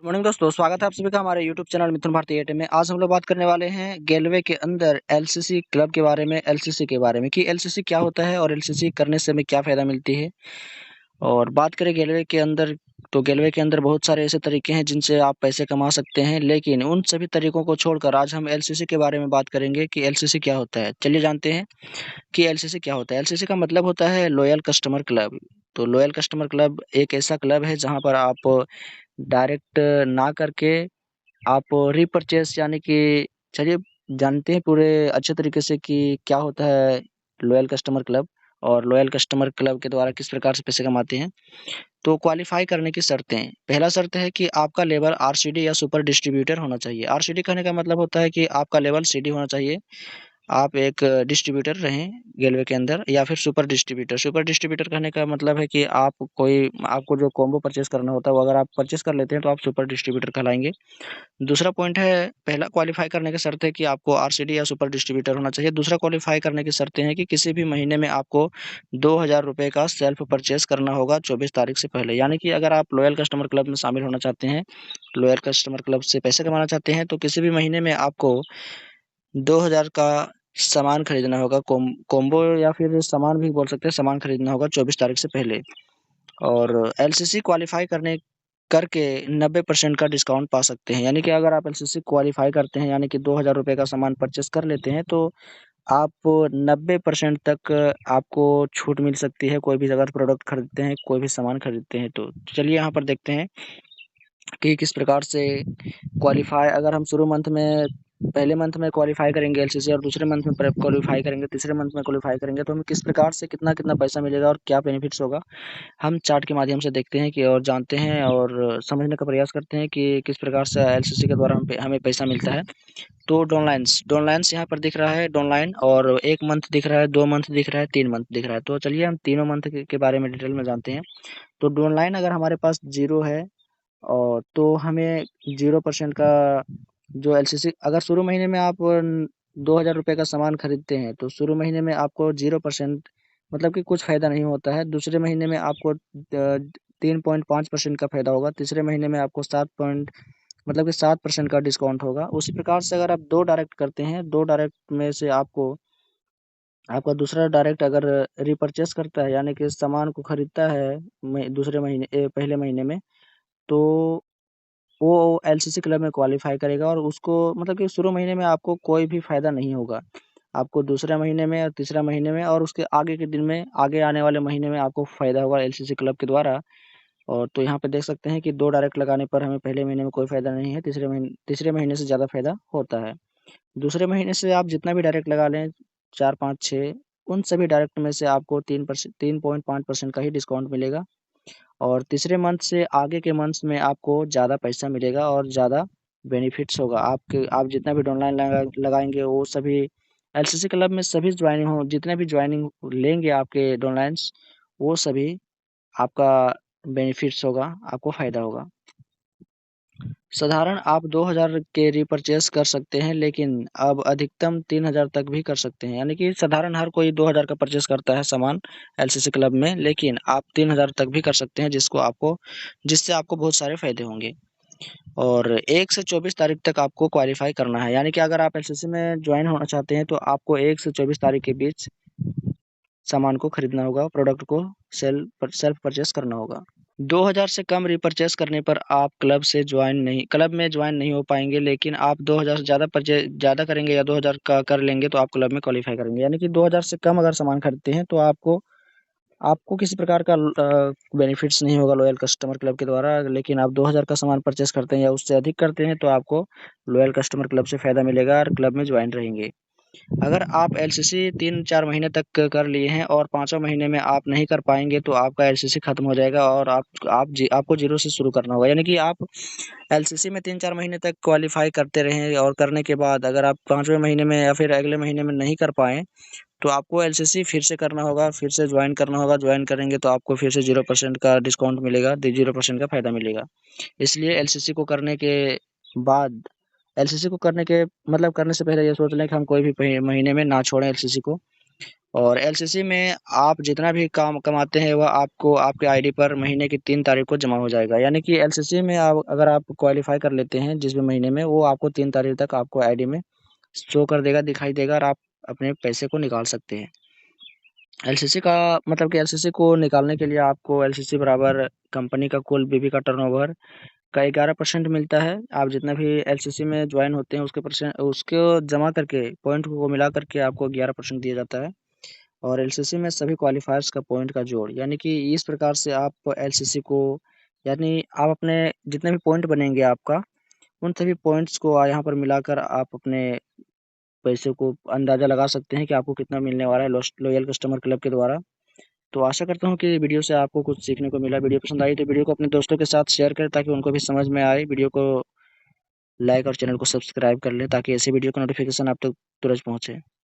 Morning दोस्तों, स्वागत है आप सभी का हमारे यूट्यूब चैनल मिथुन भारती एटे में। आज हम लोग बात करने वाले हैं गेलवे के अंदर एलसीसी क्लब के बारे में, एलसीसी के बारे में कि एलसीसी क्या होता है और एलसीसी करने से हमें क्या फ़ायदा मिलती है। और बात करें गेलवे के अंदर, तो गेलवे के अंदर बहुत सारे ऐसे तरीके हैं जिनसे आप पैसे कमा सकते हैं, लेकिन उन सभी तरीकों को छोड़कर आज हम एलसीसी के बारे में बात करेंगे कि एलसीसी क्या होता है। चलिए जानते हैं कि एलसीसी क्या होता है। एलसीसी का मतलब होता है लॉयल कस्टमर क्लब। तो लॉयल कस्टमर क्लब एक ऐसा क्लब है जहाँ पर आप डायरेक्ट ना करके आप रीपरचेस यानी कि चलिए जानते हैं पूरे अच्छे तरीके से कि क्या होता है लॉयल कस्टमर क्लब और लॉयल कस्टमर क्लब के द्वारा किस प्रकार से पैसे कमाते हैं। तो क्वालिफाई करने की शर्तें, पहला शर्त है कि आपका लेवल आरसीडी या सुपर डिस्ट्रीब्यूटर होना चाहिए। आरसीडी कहने का मतलब होता है कि आपका लेवल सीडी होना चाहिए। आप एक डिस्ट्रीब्यूटर रहें गेलवे के अंदर या फिर सुपर डिस्ट्रीब्यूटर। सुपर डिस्ट्रीब्यूटर कहने का मतलब है कि आपको जो कॉम्बो परचेज़ करना होता है वो अगर आप परचेज़ कर लेते हैं तो आप सुपर डिस्ट्रीब्यूटर कहलाएँगे। दूसरा पॉइंट है, पहला क्वालीफाई करने की शर्त है कि आपको आरसीडी या सुपर डिस्ट्रीब्यूटर होना चाहिए। दूसरा क्वालीफाई करने की शर्तें हैं कि किसी भी महीने में आपको ₹2000 का सेल्फ परचेज़ करना होगा 24 तारीख से पहले। यानी कि अगर आप लॉयल कस्टमर क्लब में शामिल होना चाहते हैं, लॉयल कस्टमर क्लब से पैसे कमाना चाहते हैं, तो किसी भी महीने में आपको 2000 का सामान खरीदना होगा। कॉम्बो या फिर सामान भी बोल सकते हैं, सामान खरीदना होगा 24 तारीख से पहले। और एलसीसी क्वालीफाई करने करके 90% का डिस्काउंट पा सकते हैं। यानी कि अगर आप एलसीसी क्वालीफाई करते हैं यानी कि ₹2000 का सामान परचेज़ कर लेते हैं तो आप 90% तक आपको छूट मिल सकती है, कोई भी अगर प्रोडक्ट खरीदते हैं, कोई भी सामान खरीदते हैं तो। चलिए यहाँ पर देखते हैं कि किस प्रकार से क्वालीफाई, अगर हम शुरू मंथ में पहले मंथ में क्वालीफाई करेंगे एलसीसी और दूसरे मंथ में प्रेप क्वालीफाई करेंगे, तीसरे मंथ में क्वालीफाई करेंगे तो हमें किस प्रकार से कितना-कितना पैसा मिलेगा और क्या बेनिफिट्स होगा, हम चार्ट के माध्यम से देखते हैं कि और जानते हैं और समझने का प्रयास करते हैं कि किस प्रकार से एलसीसी के द्वारा हमें पैसा मिलता है। तो डाउनलाइन्स यहाँ पर दिख रहा है डाउनलाइन, और 1 मंथ दिख रहा है, 2 मंथ दिख रहा है, 3 मंथ दिख रहा है। तो चलिए हम तीनों मंथ के बारे में डिटेल में जानते हैं। तो डाउनलाइन अगर हमारे पास 0 है और तो हमें 0% का जो एलसीसी, अगर शुरू महीने में आप ₹2000 का सामान खरीदते हैं तो शुरू महीने में आपको 0% मतलब कि कुछ फ़ायदा नहीं होता है। दूसरे महीने में आपको 3.5% का फ़ायदा होगा। तीसरे महीने में आपको 7% का डिस्काउंट होगा। उसी प्रकार से अगर आप 2 डायरेक्ट करते हैं, 2 डायरेक्ट में से आपका दूसरा डायरेक्ट अगर रीपरचेज़ करता है यानी कि सामान को खरीदता है पहले महीने में, तो वो एलसीसी क्लब में क्वालीफाई करेगा और उसको मतलब कि शुरू महीने में आपको कोई भी फ़ायदा नहीं होगा। आपको दूसरे महीने में और तीसरा महीने में और उसके आगे के दिन में, आगे आने वाले महीने में आपको फ़ायदा होगा एलसीसी क्लब के द्वारा। और तो यहाँ पे देख सकते हैं कि 2 डायरेक्ट लगाने पर हमें पहले महीने में कोई फ़ायदा नहीं है, तीसरे महीने से ज़्यादा फ़ायदा होता है। दूसरे महीने से आप जितना भी डायरेक्ट लगा लें, 4, 5, 6, उन सभी डायरेक्ट में से आपको 3.5% का ही डिस्काउंट मिलेगा। और तीसरे मंथ से आगे के मंथ्स में आपको ज़्यादा पैसा मिलेगा और ज़्यादा बेनिफिट्स होगा। आप जितना भी ऑनलाइन लगाएँगे वो सभी एलसीसी क्लब में सभी जितने भी जॉइनिंग लेंगे आपके ऑनलाइन्स, वो सभी आपका बेनिफिट्स होगा, आपको फ़ायदा होगा। साधारण आप 2000 के रीपरचेज़ कर सकते हैं, लेकिन अब अधिकतम 3000 तक भी कर सकते हैं। यानी कि साधारण हर कोई 2000 का परचेज़ करता है सामान एलसीसी क्लब में, लेकिन आप 3000 तक भी कर सकते हैं जिससे आपको बहुत सारे फ़ायदे होंगे। और 1 से 24 तारीख तक आपको क्वालीफाई करना है। यानी कि अगर आप एलसीसी में जॉइन होना चाहते हैं तो आपको 1 से 24 तारीख के बीच सामान को खरीदना होगा, प्रोडक्ट को सेल्फ परचेज़ करना होगा। 2000 से कम रीपरचेज़ करने पर आप क्लब में जॉइन नहीं हो पाएँगे, लेकिन आप 2000 से ज़्यादा करेंगे या 2000 का कर लेंगे तो आप क्लब में क्वालीफाई करेंगे। यानी कि 2000 से कम अगर सामान खरीदते हैं तो आपको आपको किसी प्रकार का बेनिफिट्स नहीं होगा लॉयल कस्टमर क्लब के द्वारा। लेकिन आप 2000 का सामान परचेज़ करते हैं या उससे अधिक करते हैं तो आपको लॉयल कस्टमर क्लब से फ़ायदा मिलेगा और क्लब में जॉइन रहेंगे। अगर आप एलसीसी 3-4 महीने तक कर लिए हैं और 5वें महीने में आप नहीं कर पाएँगे तो आपका एलसीसी खत्म हो जाएगा और आपको ज़ीरो से शुरू करना होगा। यानी कि आप एलसीसी में 3-4 महीने तक क्वालीफाई करते रहें और करने के बाद अगर आप 5वें महीने में या फिर अगले महीने में नहीं कर पाएँ, तो आपको एलसीसी फिर से करना होगा, फिर से जॉइन करना होगा। जॉइन करेंगे तो आपको फिर से 0% का डिस्काउंट मिलेगा, 0% का फ़ायदा मिलेगा। इसलिए बाद एलसीसी को करने से पहले ये सोच लें कि हम कोई भी महीने में ना छोड़ें एलसीसी को। और एलसीसी में आप जितना भी काम कमाते हैं वह आपको आपके आईडी पर महीने की 3 तारीख को जमा हो जाएगा। यानी कि एलसीसी में आप अगर आप क्वालीफाई कर लेते हैं जिस भी महीने में, वो आपको 3 तारीख तक आपको आईडी में शो कर देगा, दिखाई देगा, और आप अपने पैसे को निकाल सकते हैं। एलसीसी का मतलब कि एलसीसी को निकालने के लिए आपको एलसीसी बराबर कंपनी का कुल बीबी का टर्नओवर का 11% मिलता है। आप जितना भी एलसीसी में ज्वाइन होते हैं उसको जमा करके पॉइंट को मिला करके आपको 11% दिया जाता है। और एलसीसी में सभी क्वालिफायर्स का पॉइंट का जोड़, यानी कि इस प्रकार से आप एलसीसी को, यानी आप अपने जितने भी पॉइंट बनेंगे आपका, उन सभी पॉइंट्स को यहाँ पर मिलाकर आप अपने पैसे को अंदाज़ा लगा सकते हैं कि आपको कितना मिलने वाला है लॉयल कस्टमर क्लब के द्वारा। तो आशा करता हूँ कि वीडियो से आपको कुछ सीखने को मिला। वीडियो पसंद आई तो वीडियो को अपने दोस्तों के साथ शेयर करें ताकि उनको भी समझ में आए। वीडियो को लाइक और चैनल को सब्सक्राइब कर लें ताकि ऐसे वीडियो का नोटिफिकेशन आप तक तुरंत पहुँचे।